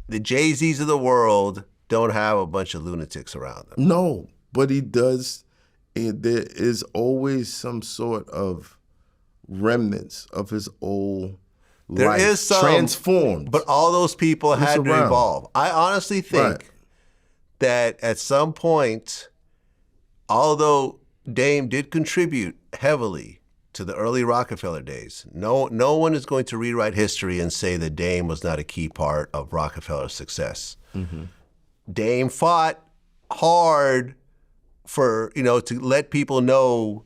the Jay-Z's of the world don't have a bunch of lunatics around them. No, but he does. And there is always some sort of remnants of his old There life is some transformed. but all those people had to around. evolve. I honestly think that at some point, although Dame did contribute heavily to the early Roc-A-Fella days, no one is going to rewrite history and say that Dame was not a key part of Roc-A-Fella's success. Mm-hmm. Dame fought hard for, to let people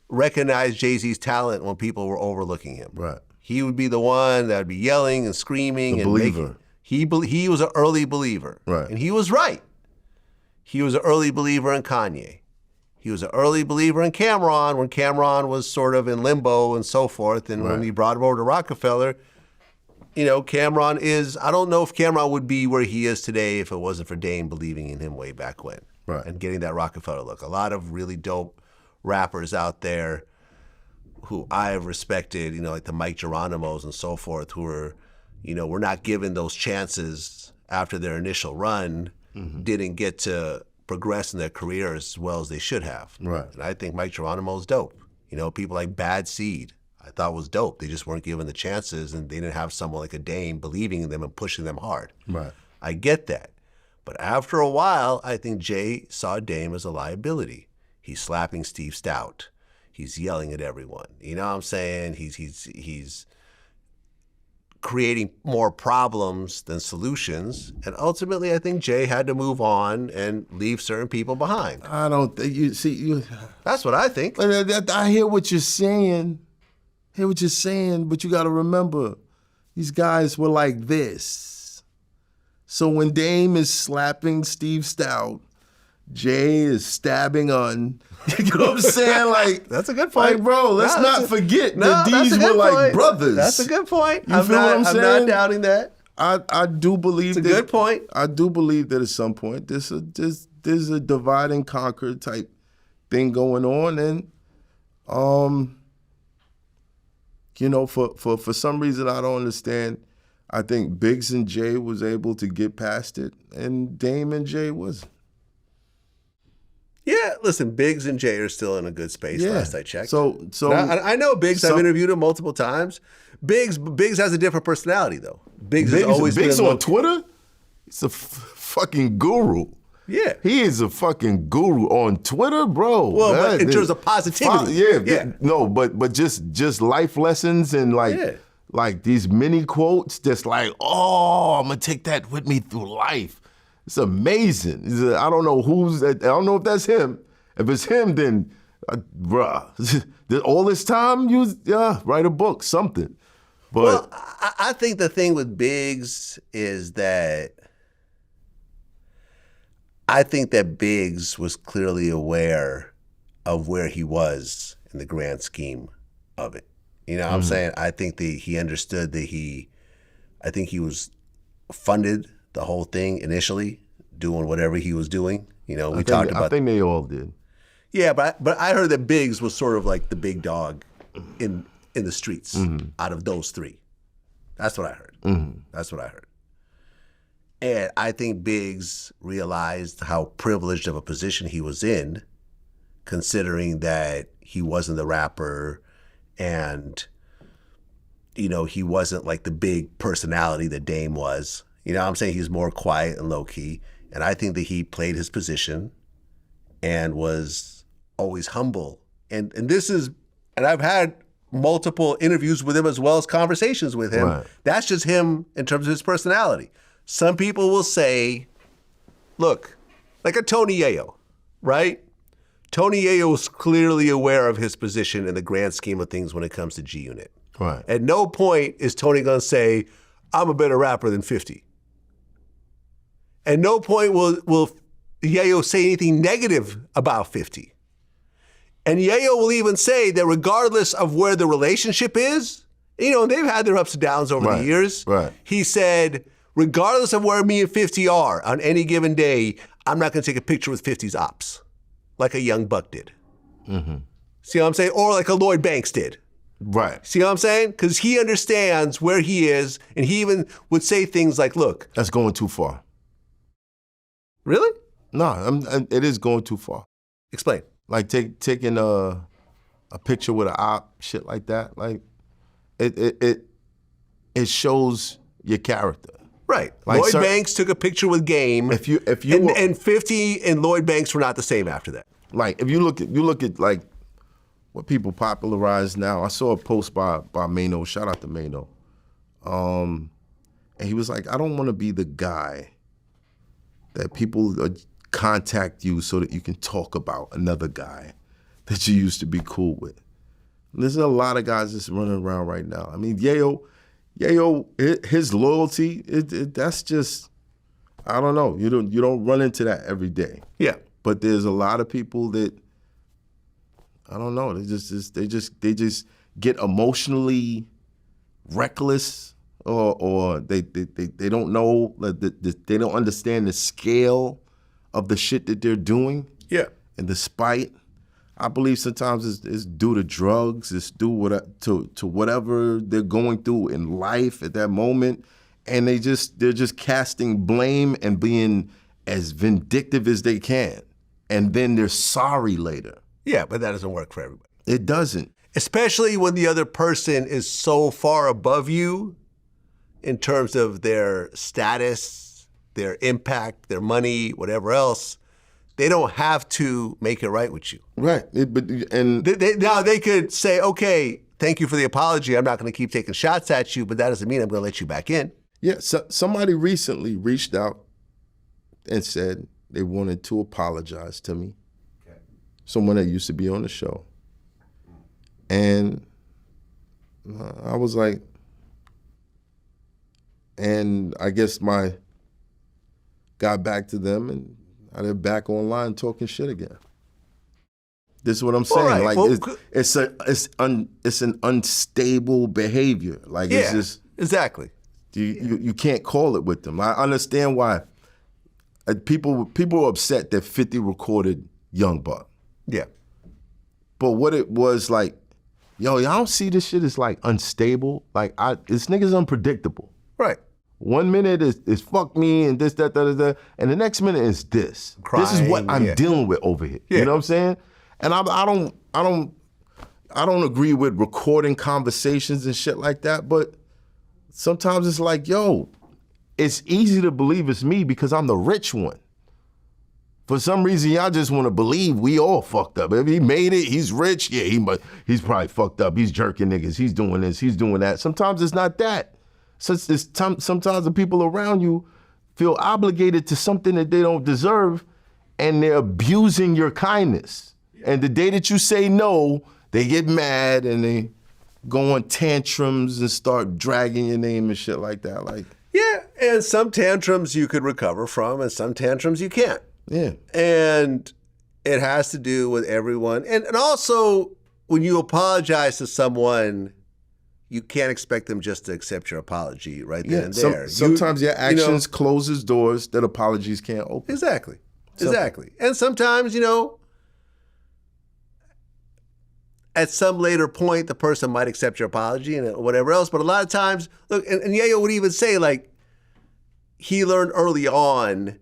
recognize Jay-Z's talent when people were overlooking him. Right. He would be the one that would be yelling and screaming. The believer. He was an early believer. Right. And he was right. He was an early believer in Kanye. He was an early believer in Cam'ron when Cam'ron was sort of in limbo and so forth. And when he brought him over to Roc-A-Fella, Cam'ron is, I don't know if Cam'ron would be where he is today if it wasn't for Dame believing in him way back when. Right. And getting that Roc-A-Fella look. A lot of really dope rappers out there who I have respected, like the Mike Geronimos and so forth, who are, were not given those chances after their initial run, didn't get to progress in their career as well as they should have. Right. And I think Mike Geronimo's dope. People like Bad Seed, I thought was dope. They just weren't given the chances and they didn't have someone like a Dame believing in them and pushing them hard. Right. I get that. But after a while, I think Jay saw Dame as a liability. He's slapping Steve Stout. He's yelling at everyone. You know what I'm saying? He's creating more problems than solutions. And ultimately, I think Jay had to move on and leave certain people behind. I don't think That's what I think. I hear what you're saying. But you got to remember, these guys were like this. So when Dame is slapping Steve Stout, Jay is stabbing on. You know what I'm saying? Like, that's a good point. Like, bro, let's not forget that these were like brothers. That's a good point. You feel what I'm saying? I'm not doubting that. I do believe it's a good point. I do believe that at some point there's a divide and conquer type thing going on, and for some reason I don't understand. I think Biggs and Jay was able to get past it, and Dame and Jay wasn't. Yeah, listen, Biggs and Jay are still in a good space. Last I checked. So now, I know Biggs. I've interviewed him multiple times. Biggs has a different personality though. Biggs has always Biggs been on Twitter. He's a fucking guru. Yeah, he is a fucking guru on Twitter, bro. Well, but in terms of positivity, no, but just life lessons and like these mini quotes. Just like, I'm gonna take that with me through life. It's amazing. I don't know I don't know if that's him. If it's him, then, bruh, all this time, write a book, something. But I think the thing with Biggs is that I think that Biggs was clearly aware of where he was in the grand scheme of it. You know what I'm saying? I think that he understood that I think he was funded the whole thing initially, doing whatever he was doing. I think they all did. Yeah, but I heard that Biggs was sort of like the big dog in the streets out of those three. That's what I heard. That's what I heard. And I think Biggs realized how privileged of a position he was in, considering that he wasn't the rapper and, he wasn't like the big personality that Dame was. You know what I'm saying? He's more quiet and low-key. And I think that he played his position and was always humble. And I've had multiple interviews with him as well as conversations with him. Right. That's just him in terms of his personality. Some people will say, look, like a Tony Yayo, right? Tony Yayo was clearly aware of his position in the grand scheme of things when it comes to G-Unit. Right. At no point is Tony going to say, I'm a better rapper than 50. At no point will Yayo say anything negative about 50. And Yayo will even say that regardless of where the relationship is, and they've had their ups and downs over the years. Right. He said, regardless of where me and 50 are on any given day, I'm not going to take a picture with 50's ops like a Young Buck did. Mm-hmm. See what I'm saying? Or like a Lloyd Banks did. Right. See what I'm saying? Because he understands where he is, and he even would say things like, look. That's going too far. Really? No, it is going too far. Explain. Like taking a picture with an op, shit like that. Like it shows your character. Right. Like Lloyd Banks took a picture with Game. If you and 50 and Lloyd Banks were not the same after that. Like if you look at like what people popularize now. I saw a post by Mano. Shout out to Mano. And he was like, I don't want to be the guy that people contact you so that you can talk about another guy that you used to be cool with. And there's a lot of guys that's running around right now. I mean, Yayo, his loyalty, that's just, I don't know. You don't run into that every day. Yeah. But there's a lot of people that, I don't know. They just get emotionally reckless, or they don't know, they don't understand the scale of the shit that they're doing. Yeah. And the spite, I believe sometimes it's due to drugs, it's due to whatever they're going through in life at that moment, and they're just casting blame and being as vindictive as they can, and then they're sorry later. Yeah, but that doesn't work for everybody. It doesn't. Especially when the other person is so far above you in terms of their status, their impact, their money, whatever else. They don't have to make it right with you. Right. Now they could say, okay, thank you for the apology. I'm not going to keep taking shots at you, but that doesn't mean I'm going to let you back in. Yeah. So somebody recently reached out and said they wanted to apologize to me. Okay. Someone that used to be on the show. And I was like, and I guess got back to them, and they're back online talking shit again. This is what I'm saying. Right. Like it's an unstable behavior. Like yeah, it's just exactly. You can't call it with them. I understand why people are upset that 50 recorded Young Buck. Yeah. But what it was like, yo, y'all don't see this shit as like unstable. Like this nigga's unpredictable. Right. 1 minute is fuck me and this, that, and the next minute is this. Crying, this is what I'm dealing with over here. Yeah. You know what I'm saying? And I don't agree with recording conversations and shit like that, but sometimes it's like, yo, it's easy to believe it's me because I'm the rich one. For some reason, y'all just want to believe we all fucked up. If he made it, he's rich, yeah, he's probably fucked up. He's jerking niggas, he's doing this, he's doing that. Sometimes it's not that. Sometimes the people around you feel obligated to something that they don't deserve, and they're abusing your kindness. And the day that you say no, they get mad and they go on tantrums and start dragging your name and shit like that. Like, yeah, and some tantrums you could recover from, and some tantrums you can't. Yeah. And it has to do with everyone. And also, when you apologize to someone, you can't expect them just to accept your apology right then and there. Sometimes your actions closes doors that apologies can't open. Exactly. Exactly. And sometimes, at some later point, the person might accept your apology and whatever else. But a lot of times, look, and Yayo would even say, like, he learned early on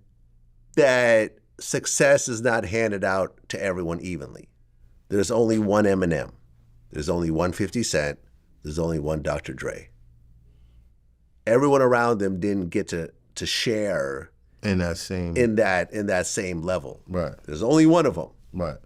that success is not handed out to everyone evenly. There's only one Eminem. There's only one 50 Cent. There's only one Dr. Dre. Everyone around them didn't get to share in that same in that same level. Right. There's only one of them. Right.